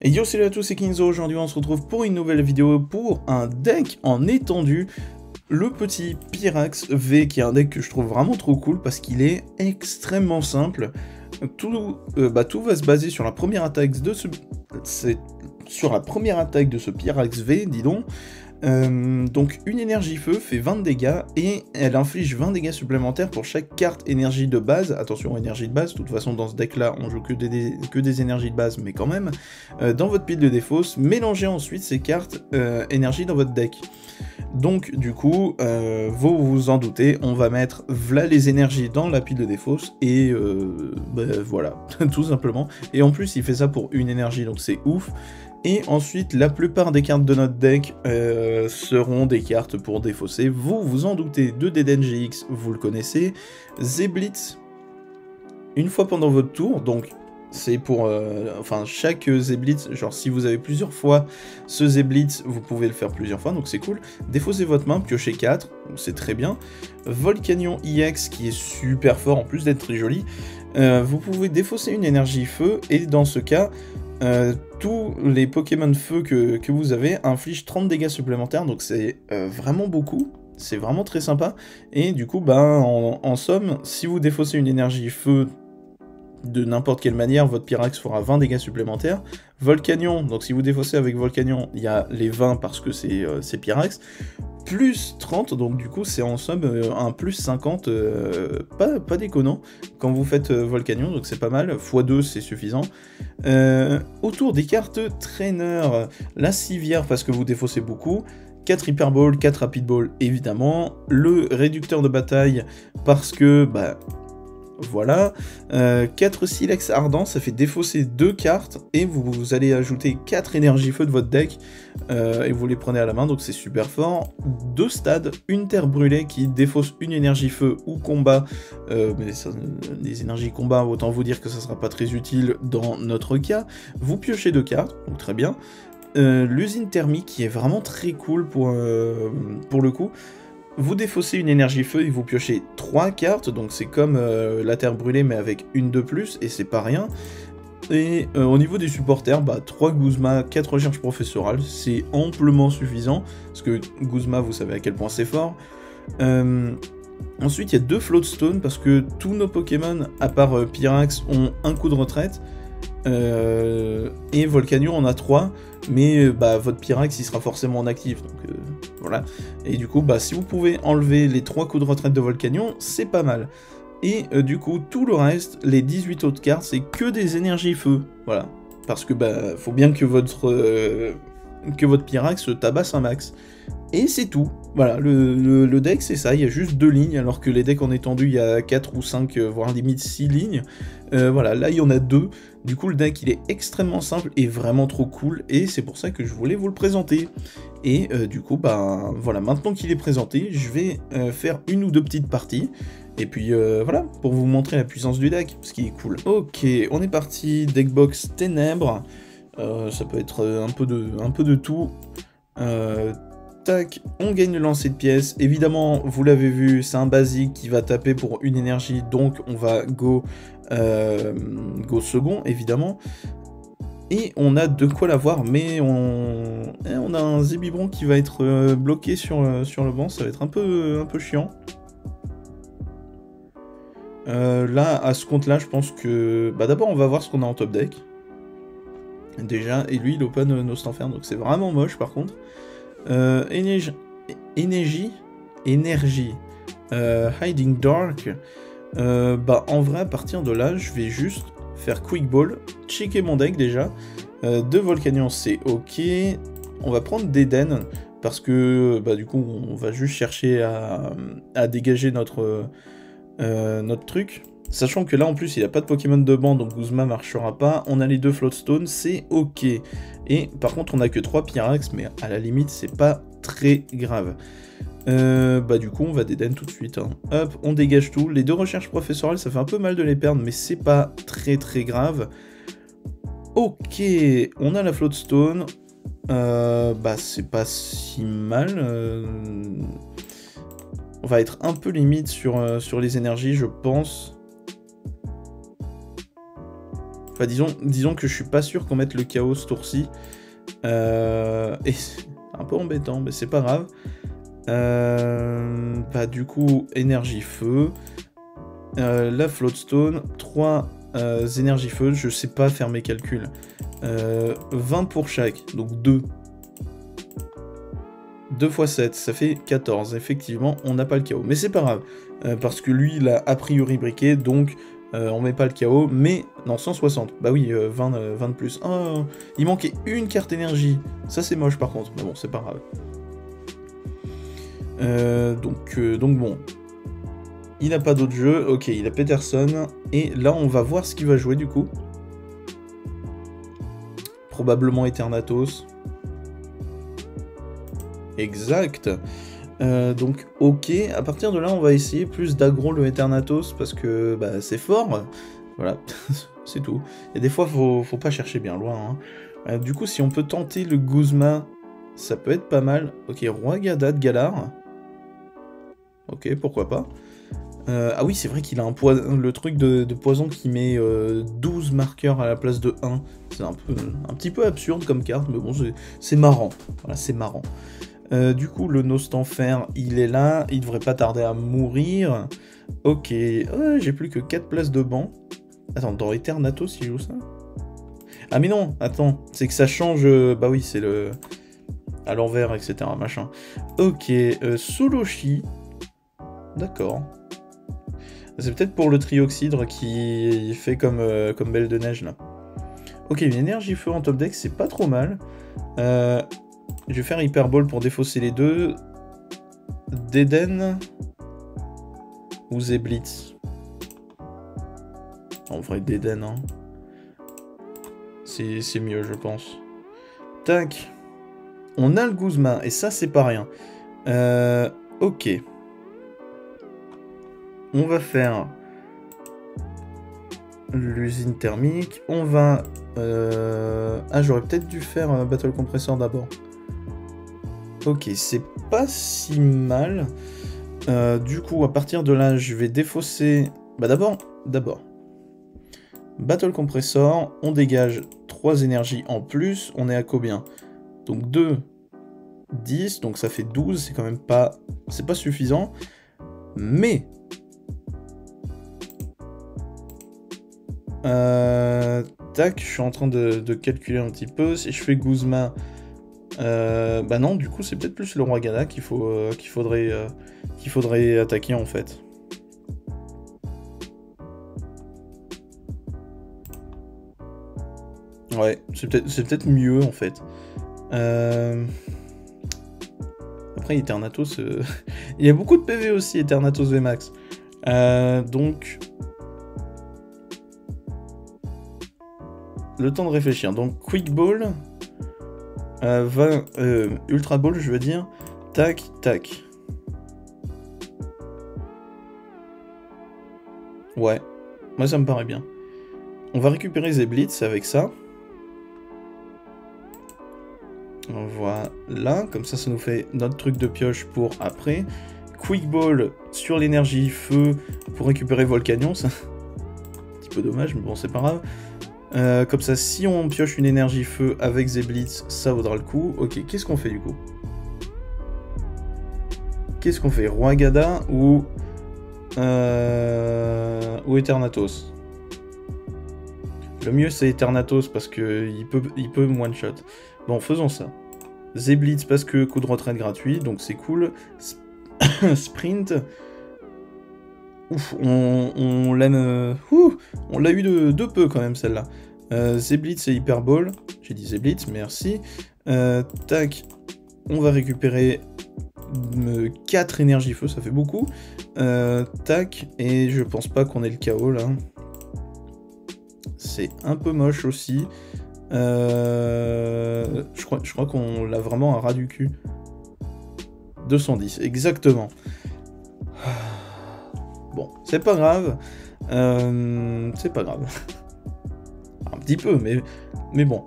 Et yo, salut à tous, c'est Kinzo. Aujourd'hui on se retrouve pour une nouvelle vidéo pour un deck en étendue, le petit Pyrax V, qui est un deck que je trouve vraiment trop cool parce qu'il est extrêmement simple. Tout va se baser sur la première attaque de ce... sur la première attaque de ce Pyrax V, dis donc. Donc une énergie feu fait 20 de dégâts et elle inflige 20 dégâts supplémentaires pour chaque carte énergie de base. Attention, énergie de base, de toute façon dans ce deck là on joue que des énergies de base, mais quand même, dans votre pile de défausse, mélangez ensuite ces cartes énergie dans votre deck. Donc du coup, vous vous en doutez, on va mettre v'là les énergies dans la pile de défausse et voilà, tout simplement. Et en plus il fait ça pour une énergie, donc c'est ouf. Et ensuite, la plupart des cartes de notre deck seront des cartes pour défausser. Vous vous en doutez, de Deden GX, vous le connaissez. Zeblitz, une fois pendant votre tour, donc c'est pour... chaque Zeblitz, genre si vous avez plusieurs fois ce Zeblitz, vous pouvez le faire plusieurs fois, donc c'est cool. Défaussez votre main, piochez 4, c'est très bien. Volcanion EX, qui est super fort, en plus d'être très joli. Vous pouvez défausser une énergie feu, et dans ce cas... tous les Pokémon feu que vous avez infligent 30 dégâts supplémentaires, donc c'est vraiment beaucoup, c'est vraiment très sympa, et du coup, en somme, si vous défaussez une énergie feu de n'importe quelle manière, votre Pyrax fera 20 dégâts supplémentaires. Volcanion, donc si vous défaussez avec Volcanion, il y a les 20 parce que c'est Pyrax, plus 30, donc du coup c'est en somme un plus 50, pas déconnant, quand vous faites Volcanion, donc c'est pas mal, x2 c'est suffisant. Autour des cartes Trainer, la civière parce que vous défaussez beaucoup, 4 Hyper Ball, 4 Rapid Ball évidemment, le réducteur de bataille parce que, voilà, 4 Silex Ardent, ça fait défausser 2 cartes, et vous allez ajouter 4 énergies feu de votre deck, et vous les prenez à la main, donc c'est super fort. 2 stades, une terre brûlée qui défausse une énergie feu ou combat, mais les énergies combat, autant vous dire que ça sera pas très utile dans notre cas. Vous piochez 2 cartes, donc très bien. L'usine thermique qui est vraiment très cool pour le coup. Vous défaussez une énergie feu et vous piochez 3 cartes, donc c'est comme la terre brûlée mais avec une de plus, et c'est pas rien. Et au niveau des supporters, 3 Guzma, 4 recherches professorales, c'est amplement suffisant, parce que Guzma, vous savez à quel point c'est fort. Ensuite, il y a 2 Floatstone, parce que tous nos Pokémon, à part Pyrax, ont un coup de retraite. Et Volcanion en a 3, mais votre Pyrax il sera forcément en actif, donc voilà. Et du coup, si vous pouvez enlever les 3 coups de retraite de Volcanion, c'est pas mal. Et du coup, tout le reste, les 18 autres cartes, c'est que des énergies feu, voilà. Parce que faut bien que votre Pyrax tabasse un max. Et c'est tout. Voilà, le deck c'est ça, il y a juste 2 lignes, alors que les decks en étendue, il y a 4 ou 5, voire limite 6 lignes. Voilà, là il y en a 2. Du coup le deck il est extrêmement simple et vraiment trop cool, et c'est pour ça que je voulais vous le présenter. Et du coup, voilà, maintenant qu'il est présenté, je vais faire une ou deux petites parties. Et puis voilà, pour vous montrer la puissance du deck, ce qui est cool. Ok, on est parti, deckbox ténèbres. Ça peut être un peu de tout. Tac, on gagne le lancer de pièces. Évidemment, vous l'avez vu, c'est un basique qui va taper pour une énergie, donc on va go second, évidemment. Et on a de quoi l'avoir, mais on a un Zébibron qui va être bloqué sur le banc, ça va être un peu chiant. Là, à ce compte-là, je pense que... d'abord, on va voir ce qu'on a en top deck. Déjà, et lui, il open Nostanfer, donc c'est vraiment moche, par contre. Énergie, Hiding Dark. En vrai, à partir de là, je vais juste faire Quick Ball, checker mon deck déjà. 2 Volcanion, c'est ok. On va prendre Deden, parce que du coup, on va juste chercher à dégager notre truc. Sachant que là, en plus, il n'a pas de Pokémon de banc, donc Guzma marchera pas. On a les 2 Floatstone, c'est ok. Et par contre, on a que 3 Pyrax, mais à la limite, c'est pas très grave. Du coup, on va Deden tout de suite. Hein. Hop, on dégage tout. Les 2 recherches professorales, ça fait un peu mal de les perdre, mais c'est pas très grave. Ok, on a la Floatstone. C'est pas si mal. On va être un peu limite sur les énergies, je pense. Enfin, disons que je suis pas sûr qu'on mette le chaos ce tour-ci. Et c'est un peu embêtant, mais c'est pas grave. Bah, du coup, énergie feu. La floatstone. 3 énergie feu. Je sais pas faire mes calculs. 20 pour chaque, donc 2. 2 x 7, ça fait 14. Effectivement, on n'a pas le chaos. Mais c'est pas grave, parce que lui, il a a priori briqué, donc on met pas le chaos. Mais, non, 160. Bah oui, 20 de plus. Oh, il manquait une carte énergie. Ça, c'est moche, par contre. Mais bon, c'est pas grave. Donc bon. Il n'a pas d'autre jeu. Ok, il a Peterson. Et là, on va voir ce qu'il va jouer, du coup. Probablement Eternatus. Exact. Donc ok, à partir de là on va essayer plus d'aggro le Eternatus parce que bah, c'est fort. Voilà, c'est tout. Et des fois faut pas chercher bien loin. Hein. Du coup si on peut tenter le Guzma, ça peut être pas mal. Ok, Roi Gada de Galar. Ok, pourquoi pas. Ah oui, c'est vrai qu'il a le truc de poison qui met 12 marqueurs à la place de 1. C'est un petit peu absurde comme carte, mais bon, c'est marrant. Voilà, c'est marrant. Du coup, le Nostanfer, il est là. Il devrait pas tarder à mourir. Ok. J'ai plus que 4 places de banc. Attends, dans Eternatus, il joue ça? Ah mais non, attends. C'est que ça change... bah oui, c'est le... à l'envers, etc. Machin. Ok. Soloshi. D'accord. C'est peut-être pour le trioxydre qui fait comme belle de neige, là. Ok, une énergie feu en top deck, c'est pas trop mal. Je vais faire Hyper Ball pour défausser les deux. Deden ou Zeblitz. En vrai, Deden, hein. C'est mieux, je pense. Tac. On a le Guzma, et ça, c'est pas rien. Ok. On va faire l'usine thermique. On va... Ah, j'aurais peut-être dû faire Battle Compressor d'abord. Ok, c'est pas si mal. Du coup, à partir de là, je vais défausser... Bah d'abord. Battle Compressor, on dégage 3 énergies en plus. On est à combien? Donc 2, 10, donc ça fait 12. C'est quand même pas... C'est pas suffisant. Mais... Tac, je suis en train de calculer un petit peu. Si je fais Guzma... bah non, du coup, c'est peut-être plus le Roi Gada qu'il faudrait attaquer, en fait. Ouais, c'est peut-être mieux, en fait. Après, Eternatus... Il y a beaucoup de PV aussi, Eternatus VMAX. Donc... Le temps de réfléchir. Donc, Quick Ball... Ultra Ball, je veux dire. Tac, tac. Ouais. Moi, ça me paraît bien. On va récupérer Zeblitz avec ça. Voilà. Comme ça nous fait notre truc de pioche pour après. Quick Ball sur l'énergie feu pour récupérer Volcanion. C'est un petit peu dommage, mais bon, c'est pas grave. Comme ça, si on pioche une énergie feu avec Zeblitz, ça vaudra le coup. Ok, qu'est-ce qu'on fait du coup? Qu'est-ce qu'on fait? Roi Gada ou Eternatus? Le mieux c'est Eternatus parce que il peut one-shot. Bon, faisons ça. Zeblitz parce que coup de retraite gratuit, donc c'est cool. Sprint. Ouf, on l'aime... on l'a eu de peu quand même celle-là. Zeblitz et Hyper Ball. J'ai dit Zeblitz, merci. Tac, on va récupérer 4 énergies feu, ça fait beaucoup. Tac, et je pense pas qu'on ait le chaos là. C'est un peu moche aussi. Je crois qu'on l'a vraiment à ras du cul. 210, exactement. Bon, c'est pas grave. C'est pas grave. Un petit peu, mais bon.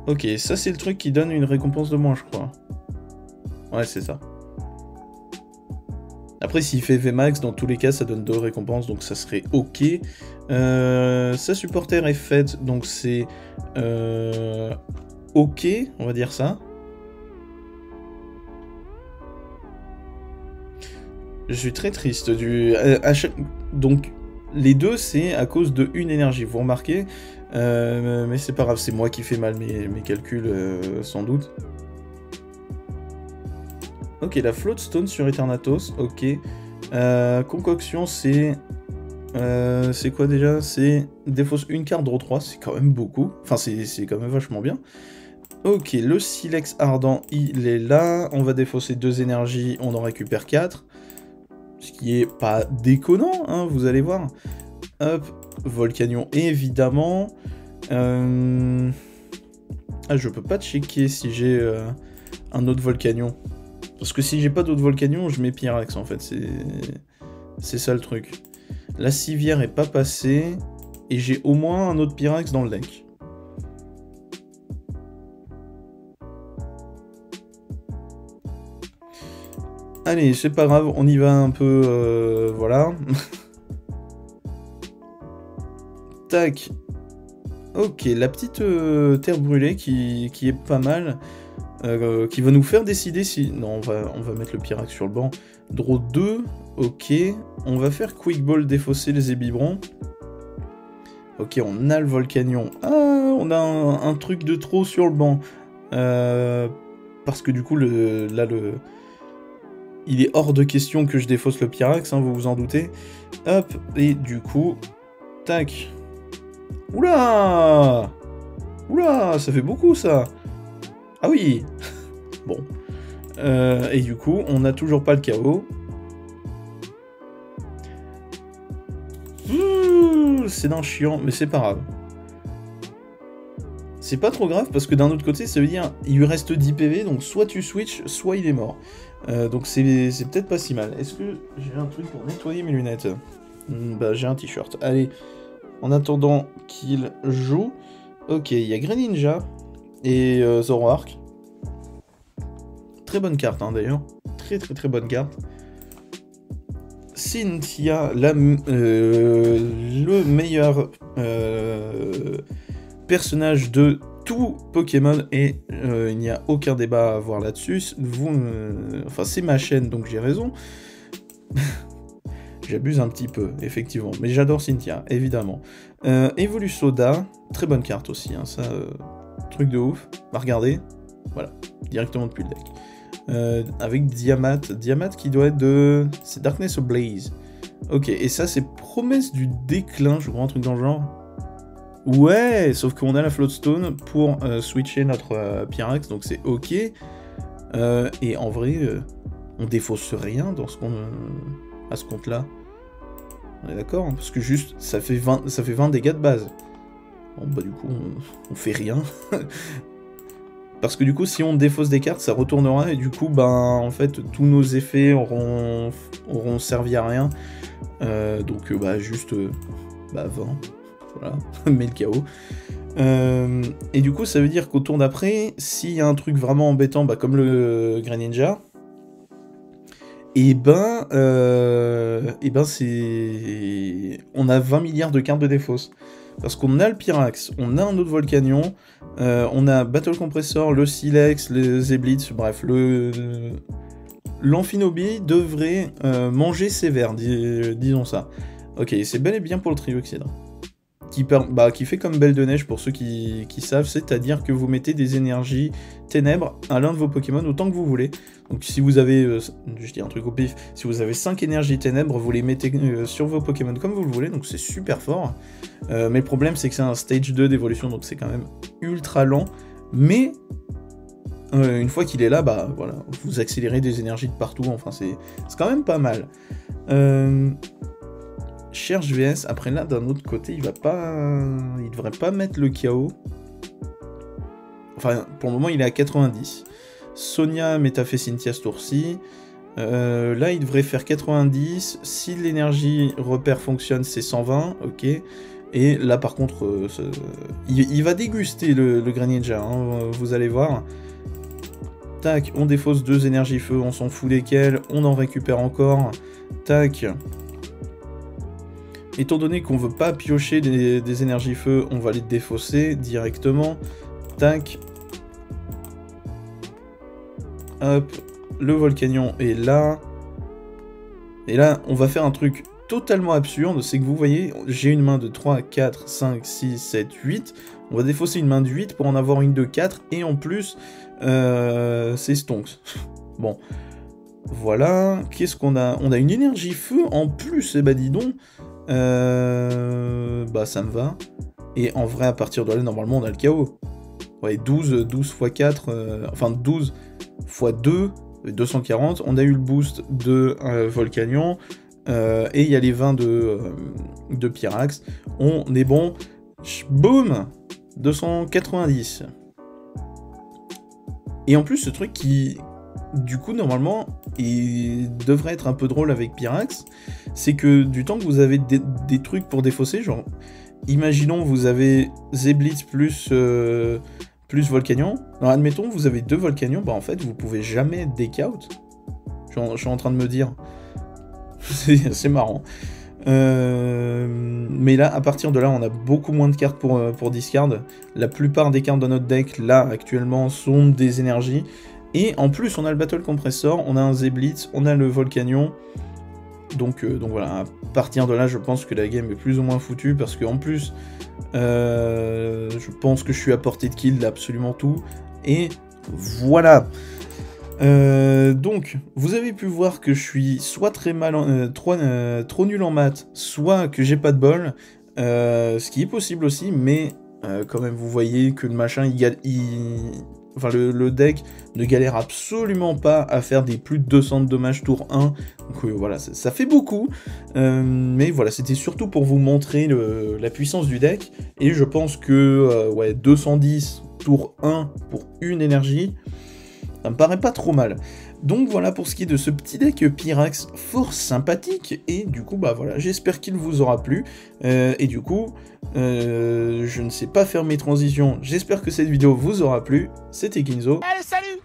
Ok, ça c'est le truc qui donne une récompense de moins, je crois. Ouais, c'est ça. Après, s'il fait VMAX, dans tous les cas, ça donne 2 récompenses, donc ça serait ok. Sa supporter est faite, donc c'est ok, on va dire ça. Je suis très triste. Donc, les deux, c'est à cause de une énergie, vous remarquez. Mais c'est pas grave, c'est moi qui fais mal mes calculs, sans doute. Ok, la float stone sur Eternatus, ok. Concoction, c'est... c'est quoi déjà? C'est défausse une carte, draw 3, c'est quand même beaucoup. Enfin, c'est quand même vachement bien. Ok, le Silex Ardent, il est là. On va défausser 2 énergies, on en récupère 4. Ce qui est pas déconnant, hein, vous allez voir. Hop, Volcanion, évidemment. Ah, je peux pas checker si j'ai un autre Volcanion. Parce que si j'ai pas d'autres Volcanion, je mets Pyrax, en fait. C'est ça le truc. La civière est pas passée. Et j'ai au moins un autre Pyrax dans le deck. Allez, c'est pas grave, on y va un peu, voilà. Tac. Ok, la petite terre brûlée qui est pas mal. Qui va nous faire décider si... Non, on va mettre le Pyrax sur le banc. Draw 2, ok. On va faire Quick Ball défausser les ébiberons. Ok, on a le Volcanion. Ah, on a un truc de trop sur le banc. Parce que du coup, il est hors de question que je défausse le Pyrax, hein, vous vous en doutez. Hop, et du coup... Tac. Oula! Oula, ça fait beaucoup, ça. Ah oui. Bon. Et du coup, on n'a toujours pas le chaos. C'est d'un chiant, mais c'est pas grave. C'est pas trop grave, parce que d'un autre côté, ça veut dire il lui reste 10 PV, donc soit tu switches, soit il est mort. Donc c'est peut-être pas si mal. Est-ce que j'ai un truc pour nettoyer mes lunettes? Bah j'ai un t-shirt. Allez, en attendant qu'il joue. Ok, il y a Greninja et Zoroark. Très bonne carte, hein, d'ailleurs. Très bonne carte. Cynthia, le meilleur personnage de tout Pokémon, et il n'y a aucun débat à avoir là-dessus. Enfin, c'est ma chaîne, donc j'ai raison. J'abuse un petit peu, effectivement. Mais j'adore Cynthia, évidemment. Evolusoda, très bonne carte aussi, hein, ça, truc de ouf. Bah, regardez, voilà, directement depuis le deck. Avec Diamat qui doit être de... C'est Darkness Ablaze. Ok, et ça c'est Promesse du déclin, je crois, un truc dans le genre. Ouais, sauf qu'on a la Floatstone pour switcher notre Pyrax, donc c'est ok. Et en vrai, on défausse rien dans à ce compte-là. On est d'accord, hein, parce que juste, ça fait 20 dégâts de base. Bon, bah du coup, on fait rien. Parce que du coup, si on défausse des cartes, ça retournera, et du coup, ben, en fait, tous nos effets auront servi à rien. Donc, bah, juste, bah, 20. Voilà, mais le chaos. Et du coup, ça veut dire qu'au tour d'après, s'il y a un truc vraiment embêtant, bah, comme le Greninja, et ben c'est... On a 20 milliards de cartes de défausse. Parce qu'on a le Pyrax, on a un autre Volcanion, on a Battle Compressor, le Silex, les Zeblitz, bref, l'Amphinobi devrait manger sévère, disons ça. Ok, c'est bel et bien pour le Trioxydre. Qui fait comme Belle de Neige pour ceux qui savent, c'est-à-dire que vous mettez des énergies ténèbres à l'un de vos Pokémon autant que vous voulez. Donc si vous avez, je dis un truc au pif, si vous avez 5 énergies ténèbres, vous les mettez sur vos Pokémon comme vous le voulez, donc c'est super fort. Mais le problème c'est que c'est un stage 2 d'évolution, donc c'est quand même ultra lent, mais une fois qu'il est là, bah voilà, vous accélérez des énergies de partout, enfin c'est quand même pas mal. Cherche VS, après là d'un autre côté il devrait pas mettre le chaos. Enfin pour le moment il est à 90. Sonia fait Cynthia ce tour-ci. Là il devrait faire 90. Si l'énergie repère fonctionne c'est 120, ok. Et là par contre il va déguster le Greninja, hein, vous allez voir. Tac, on défausse 2 énergies feu, on s'en fout desquelles, on en récupère encore. Tac. Étant donné qu'on veut pas piocher des énergies feu, on va les défausser directement. Tac. Hop, le volcanion est là. Et là, on va faire un truc totalement absurde, c'est que vous voyez, j'ai une main de 3, 4, 5, 6, 7, 8. On va défausser une main de 8 pour en avoir une de 4, et en plus, c'est Stonks. Bon, voilà, qu'est-ce qu'on a? On a une énergie feu en plus, eh bah dis donc. Bah ça me va. Et en vrai, à partir de là, normalement, on a le chaos. Ouais, 12 x 4, enfin 12 x 2, 240. On a eu le boost de Volcanion. Et il y a les 20 de Pyrax. On est bon. Boum, 290. Et en plus, ce truc qui, du coup, normalement, devrait être un peu drôle avec Pyrax, c'est que du temps que vous avez des trucs pour défausser, genre, imaginons vous avez Zeblitz plus Volcanion. Alors, admettons, vous avez 2 Volcanions, bah en fait, vous pouvez jamais deck-out. Je suis en train de me dire. C'est marrant. Mais là, à partir de là, on a beaucoup moins de cartes pour discard. La plupart des cartes de notre deck, là, actuellement, sont des énergies. Et en plus, on a le Battle Compressor, on a un Zeblitz, on a le Volcanion. Donc voilà, à partir de là, je pense que la game est plus ou moins foutue. Parce qu'en plus, je pense que je suis à portée de kill d'absolument tout. Et voilà. Donc, vous avez pu voir que je suis soit très mal, trop nul en maths, soit que j'ai pas de bol, ce qui est possible aussi, mais quand même, vous voyez que le machin, enfin, le deck ne galère absolument pas à faire des plus de 200 de dommages tour 1, donc voilà, ça fait beaucoup, mais voilà, c'était surtout pour vous montrer la puissance du deck, et je pense que, ouais, 210 tour 1 pour une énergie, ça me paraît pas trop mal. Donc voilà pour ce qui est de ce petit deck Pyrax fort sympathique. Et du coup, bah voilà, j'espère qu'il vous aura plu. Et du coup, je ne sais pas faire mes transitions. J'espère que cette vidéo vous aura plu. C'était Kinzo. Allez, salut!